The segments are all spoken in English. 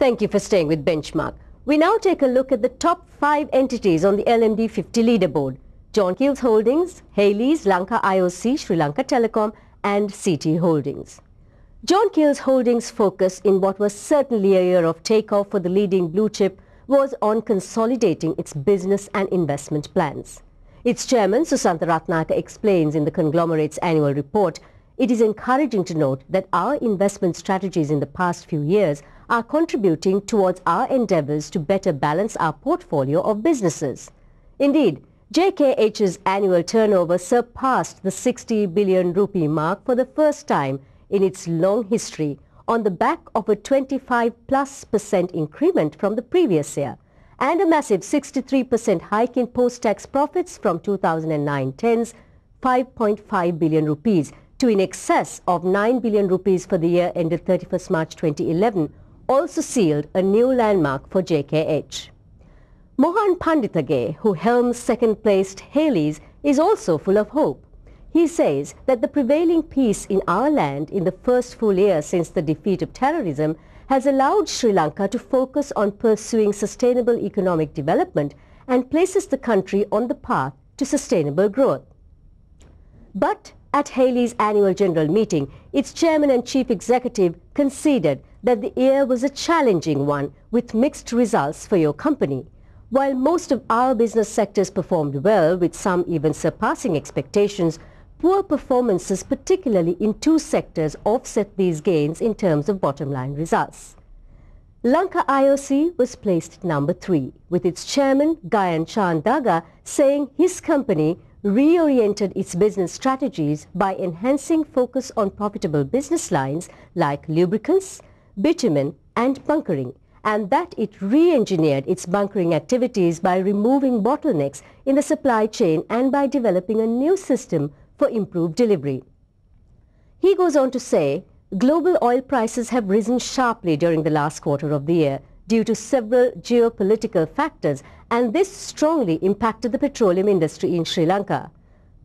Thank you for staying with Benchmark. We now take a look at the top 5 entities on the LMD 50 leaderboard: John Keells Holdings, Haley's, Lanka IOC, Sri Lanka Telecom and CT Holdings. John Keells Holdings' focus in what was certainly a year of takeoff for the leading blue chip was on consolidating its business and investment plans. Its chairman, Susantha Ratnayaka, explains in the conglomerate's annual report, it is encouraging to note that our investment strategies in the past few years are contributing towards our endeavours to better balance our portfolio of businesses. Indeed, JKH's annual turnover surpassed the 60 billion rupee mark for the first time in its long history on the back of a 25+% increment from the previous year and a massive 63% hike in post-tax profits from 2009-10's 5.5 billion rupees to in excess of 9 billion rupees for the year ended 31st March 2011, also sealed a new landmark for JKH. Mohan Panditage, who helms second-placed Haley's, is also full of hope. He says that the prevailing peace in our land in the first full year since the defeat of terrorism has allowed Sri Lanka to focus on pursuing sustainable economic development and places the country on the path to sustainable growth. But at Haley's annual general meeting, its chairman and chief executive conceded that the year was a challenging one with mixed results for your company. While most of our business sectors performed well, with some even surpassing expectations, poor performances, particularly in 2 sectors, offset these gains in terms of bottom-line results. Lanka IOC was placed at number 3, with its chairman, Gayan Chand Daga, saying his company reoriented its business strategies by enhancing focus on profitable business lines like lubricants, bitumen and bunkering, and that it re-engineered its bunkering activities by removing bottlenecks in the supply chain and by developing a new system for improved delivery. He goes on to say, global oil prices have risen sharply during the last quarter of the year due to several geopolitical factors, and this strongly impacted the petroleum industry in Sri Lanka.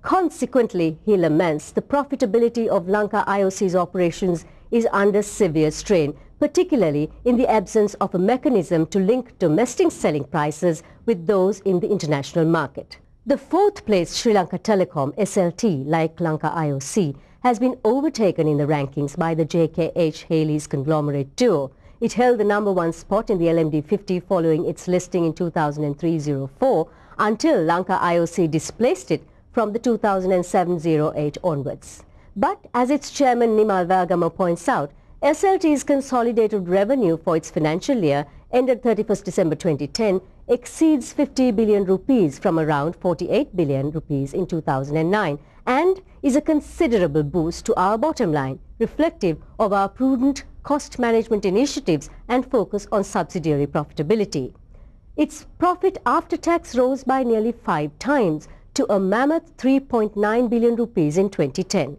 Consequently, he laments the profitability of Lanka IOC's operations is under severe strain, particularly in the absence of a mechanism to link domestic selling prices with those in the international market. The 4th place Sri Lanka Telecom, SLT, like Lanka IOC, has been overtaken in the rankings by the JKH Haley's conglomerate duo. It held the number 1 spot in the LMD 50 following its listing in 2003-04 until Lanka IOC displaced it from the 2007-08 onwards. But as its chairman Nimal Valgama points out, SLT's consolidated revenue for its financial year ended 31st December 2010 exceeds 50 billion rupees from around 48 billion rupees in 2009 and is a considerable boost to our bottom line, reflective of our prudent cost management initiatives and focus on subsidiary profitability. Its profit after tax rose by nearly 5 times to a mammoth 3.9 billion rupees in 2010.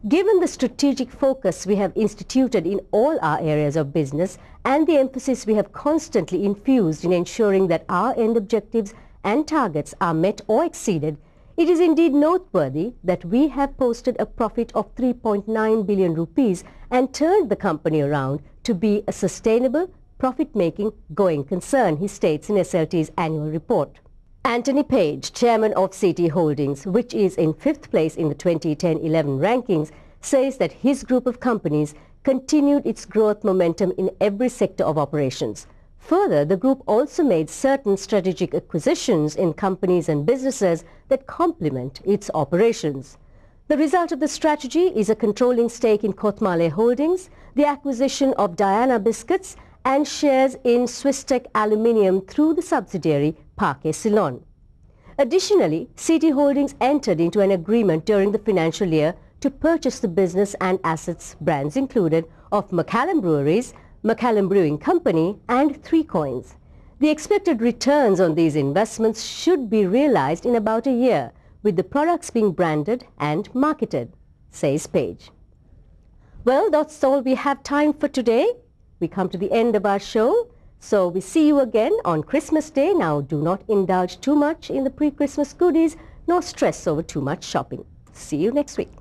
Given the strategic focus we have instituted in all our areas of business and the emphasis we have constantly infused in ensuring that our end objectives and targets are met or exceeded, it is indeed noteworthy that we have posted a profit of 3.9 billion rupees and turned the company around to be a sustainable, profit-making going concern, he states in SLT's annual report. Anthony Page, chairman of CT Holdings, which is in 5th place in the 2010-11 rankings, says that his group of companies continued its growth momentum in every sector of operations. Further, the group also made certain strategic acquisitions in companies and businesses that complement its operations. The result of the strategy is a controlling stake in Kotmale Holdings, the acquisition of Diana Biscuits, and shares in Swistech Aluminium through the subsidiary Parque Ceylon. Additionally, CT Holdings entered into an agreement during the financial year to purchase the business and assets, brands included, of Macallan Breweries, Macallan Brewing Company and 3 Coins. The expected returns on these investments should be realized in about a year, with the products being branded and marketed, says Page. Well, that's all we have time for today. We come to the end of our show, so we see you again on Christmas Day. Now, do not indulge too much in the pre-Christmas goodies, nor stress over too much shopping. See you next week.